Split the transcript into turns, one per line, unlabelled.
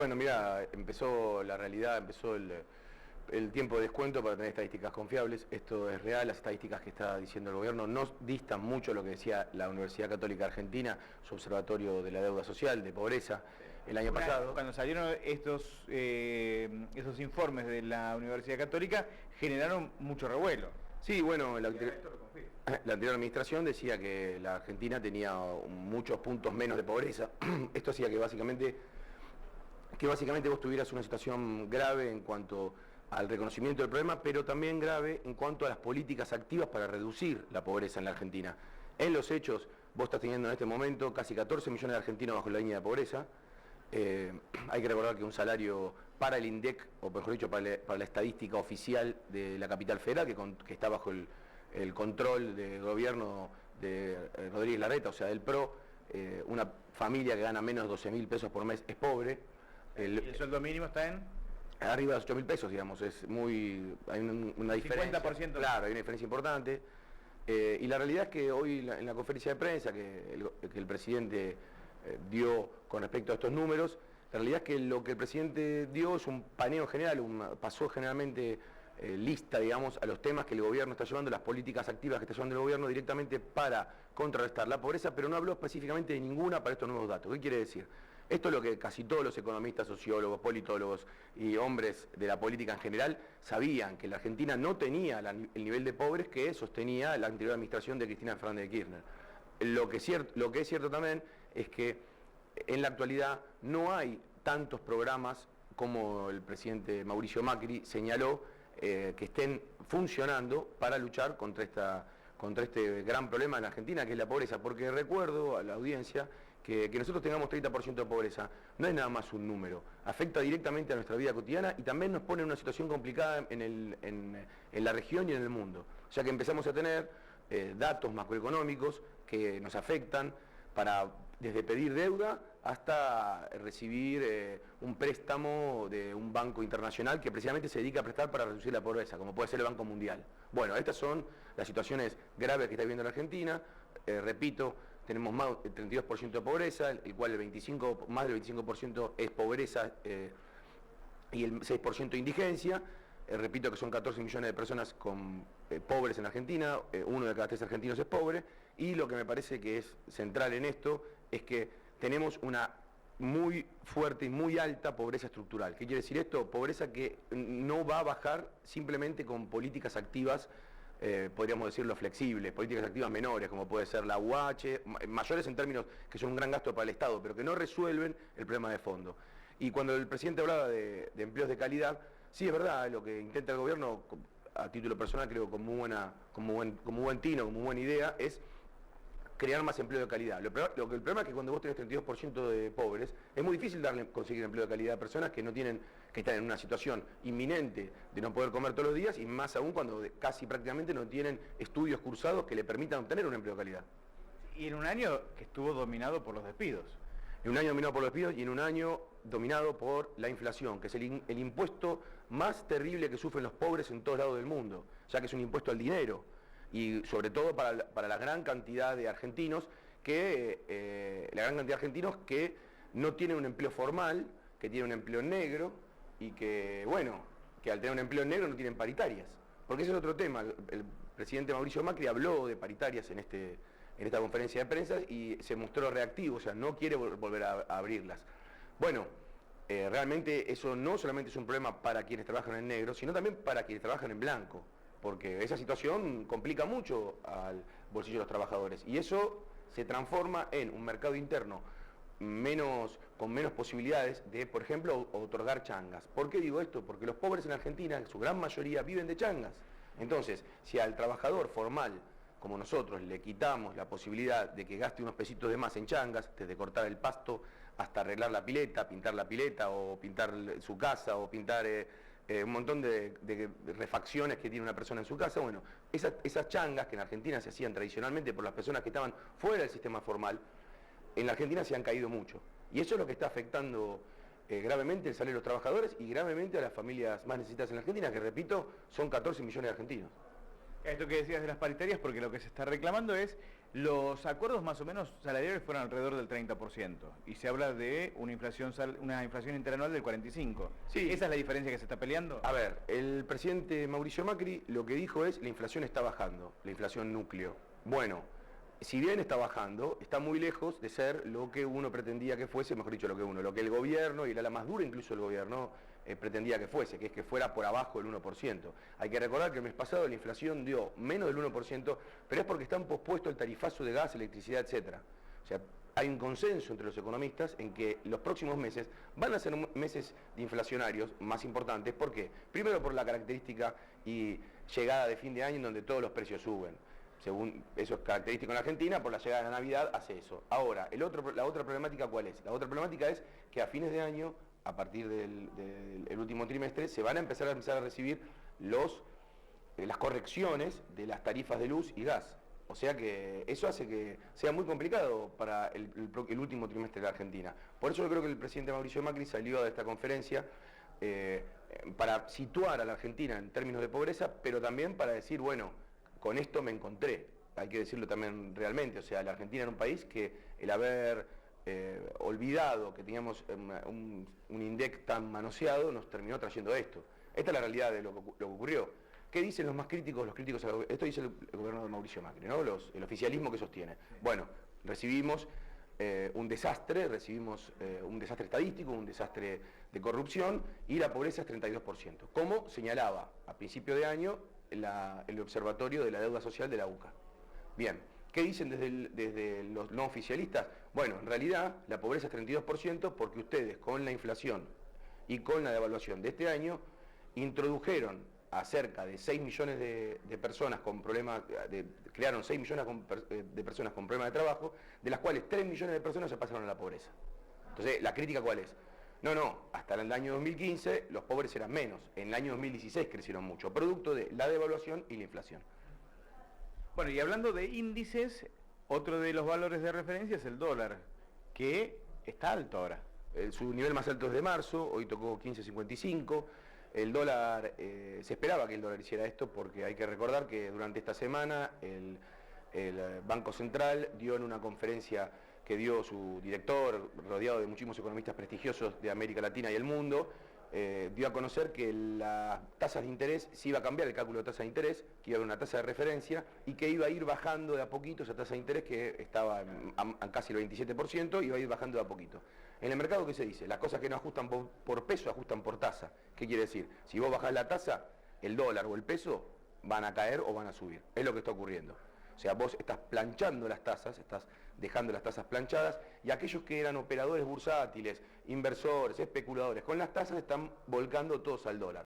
Bueno, mira, empezó la realidad, empezó el tiempo de descuento para tener estadísticas confiables. Esto es real, las estadísticas que está diciendo el gobierno no distan mucho de lo que decía la Universidad Católica Argentina, su observatorio de la deuda social, de pobreza, el año pasado.
Cuando salieron estos informes de la Universidad Católica, generaron mucho revuelo.
Sí, bueno, la anterior administración decía que la Argentina tenía muchos puntos menos de pobreza. Esto hacía que básicamente vos tuvieras una situación grave en cuanto al reconocimiento del problema, pero también grave en cuanto a las políticas activas para reducir la pobreza en la Argentina. En los hechos, vos estás teniendo en este momento casi 14 millones de argentinos bajo la línea de pobreza. Hay que recordar que un salario para el INDEC, o mejor dicho, para la estadística oficial de la capital federal, que está bajo el control del gobierno de Rodríguez Larreta, o sea, del PRO, una familia que gana menos de 12.000 pesos por mes es pobre.
¿El sueldo mínimo está en?
Arriba de los 8.000 pesos, digamos, hay una diferencia.
50%.
Claro, hay una diferencia importante. Y la realidad es que hoy en la conferencia de prensa que el presidente dio con respecto a estos números, la realidad es que lo que el presidente dio es un paneo general, pasó generalmente lista, digamos, a los temas que el gobierno está llevando, las políticas activas que está llevando el gobierno directamente para contrarrestar la pobreza, pero no habló específicamente de ninguna para estos nuevos datos. ¿Qué quiere decir? Esto es lo que casi todos los economistas, sociólogos, politólogos y hombres de la política en general sabían, que la Argentina no tenía el nivel de pobres que sostenía la anterior administración de Cristina Fernández de Kirchner. Lo que es cierto también es que en la actualidad no hay tantos programas como el presidente Mauricio Macri señaló que estén funcionando para luchar contra este gran problema en la Argentina, que es la pobreza, porque recuerdo a la audiencia que nosotros tengamos 30% de pobreza no es nada más un número, afecta directamente a nuestra vida cotidiana y también nos pone en una situación complicada en la región y en el mundo, ya que empezamos a tener datos macroeconómicos que nos afectan desde pedir deuda hasta recibir un préstamo de un banco internacional que precisamente se dedica a prestar para reducir la pobreza, como puede ser el Banco Mundial. Bueno, estas son las situaciones graves que está viviendo la Argentina. Repito, tenemos más del 32% de pobreza, el cual más del 25% es pobreza y el 6% indigencia. Repito que son 14 millones de personas pobres en Argentina, uno de cada 3 argentinos es pobre, y lo que me parece que es central en esto es que tenemos una muy fuerte y muy alta pobreza estructural. ¿Qué quiere decir esto? Pobreza que no va a bajar simplemente con políticas activas, podríamos decirlo flexibles, políticas activas menores, como puede ser la UH, mayores en términos que son un gran gasto para el Estado, pero que no resuelven el problema de fondo. Y cuando el presidente hablaba de empleos de calidad, sí, es verdad, lo que intenta el gobierno, a título personal creo como buen tino, como buena idea, es crear más empleo de calidad. El problema es que cuando vos tenés 32% de pobres, es muy difícil conseguir empleo de calidad a personas que están en una situación inminente de no poder comer todos los días, y más aún cuando casi prácticamente no tienen estudios cursados que le permitan obtener un empleo de calidad.
Y en un año que estuvo dominado por los despidos.
En un año dominado por los despidos y en un año dominado por la inflación, que es el impuesto más terrible que sufren los pobres en todos lados del mundo, ya que es un impuesto al dinero, y sobre todo para la gran cantidad de argentinos que no tienen un empleo formal, que tienen un empleo negro, y que al tener un empleo negro no tienen paritarias. Porque ese es otro tema. El presidente Mauricio Macri habló de paritarias en esta conferencia de prensa y se mostró reactivo, o sea, no quiere volver a abrirlas. Bueno, realmente eso no solamente es un problema para quienes trabajan en negro, sino también para quienes trabajan en blanco, porque esa situación complica mucho al bolsillo de los trabajadores, y eso se transforma en un mercado interno con menos posibilidades de, por ejemplo, otorgar changas. ¿Por qué digo esto? Porque los pobres en Argentina, en su gran mayoría, viven de changas. Entonces, si al trabajador formal, como nosotros, le quitamos la posibilidad de que gaste unos pesitos de más en changas, desde cortar el pasto hasta arreglar la pileta, pintar la pileta, o pintar su casa, o pintar un montón de refacciones que tiene una persona en su casa, bueno, esas changas que en Argentina se hacían tradicionalmente por las personas que estaban fuera del sistema formal, en la Argentina se han caído mucho. Y eso es lo que está afectando gravemente el salario de los trabajadores y gravemente a las familias más necesitadas en la Argentina, que repito, son 14 millones de argentinos.
Esto que decías de las paritarias, porque lo que se está reclamando es Los acuerdos más o menos salariales fueron alrededor del 30% y se habla de una inflación interanual del 45%.
Sí.
¿Esa es la diferencia que se está peleando?
A ver, el presidente Mauricio Macri lo que dijo es la inflación está bajando, la inflación núcleo. Bueno, si bien está bajando, está muy lejos de ser lo que uno pretendía que fuese, mejor dicho, lo que el gobierno, y era la más dura incluso el gobierno, pretendía que fuese, que es que fuera por abajo del 1%. Hay que recordar que el mes pasado la inflación dio menos del 1%, pero es porque están pospuesto el tarifazo de gas, electricidad, etcétera. O sea, hay un consenso entre los economistas en que los próximos meses van a ser meses inflacionarios más importantes. ¿Por qué? Primero por la característica y llegada de fin de año en donde todos los precios suben. Según eso es característico en la Argentina, por la llegada de la Navidad hace eso. Ahora, la otra problemática, ¿cuál es? La otra problemática es que a fines de año, a partir del último trimestre, se van a empezar a recibir las correcciones de las tarifas de luz y gas. O sea que eso hace que sea muy complicado para el último trimestre de la Argentina. Por eso yo creo que el presidente Mauricio Macri salió de esta conferencia para situar a la Argentina en términos de pobreza, pero también para decir, bueno, con esto me encontré, hay que decirlo también realmente, o sea, la Argentina era un país que el haber olvidado que teníamos un INDEC tan manoseado nos terminó trayendo esto. Esta es la realidad de lo que ocurrió. ¿Qué dicen los más críticos? Esto dice el gobierno de Mauricio Macri, ¿no? El oficialismo que sostiene. Bueno, recibimos un desastre estadístico, un desastre de corrupción y la pobreza es 32%, como señalaba a principio de año el Observatorio de la Deuda Social de la UCA. Bien, ¿qué dicen desde los no oficialistas? Bueno, en realidad la pobreza es 32% porque ustedes con la inflación y con la devaluación de este año introdujeron a cerca de 6 millones de personas con problemas, crearon 6 millones de personas con problemas de trabajo, de las cuales 3 millones de personas se pasaron a la pobreza. Entonces, ¿la crítica cuál es? No, hasta el año 2015 los pobres eran menos, en el año 2016 crecieron mucho, producto de la devaluación y la inflación.
Bueno, y hablando de índices, otro de los valores de referencia es el dólar, que está alto ahora.
Su nivel más alto es de marzo, hoy tocó 15.55. El dólar, se esperaba que el dólar hiciera esto porque hay que recordar que durante esta semana el Banco Central dio en una conferencia que dio su director, rodeado de muchísimos economistas prestigiosos de América Latina y el mundo, dio a conocer que las tasas de interés, se iba a cambiar el cálculo de tasa de interés, que iba a haber una tasa de referencia y que iba a ir bajando de a poquito esa tasa de interés que estaba a casi el 27%, iba a ir bajando de a poquito. En el mercado, ¿qué se dice? Las cosas que no ajustan por peso, ajustan por tasa. ¿Qué quiere decir? Si vos bajás la tasa, el dólar o el peso van a caer o van a subir. Es lo que está ocurriendo. O sea, vos estás planchando las tasas, estás dejando las tasas planchadas, y aquellos que eran operadores bursátiles, inversores, especuladores, con las tasas están volcando todos al dólar.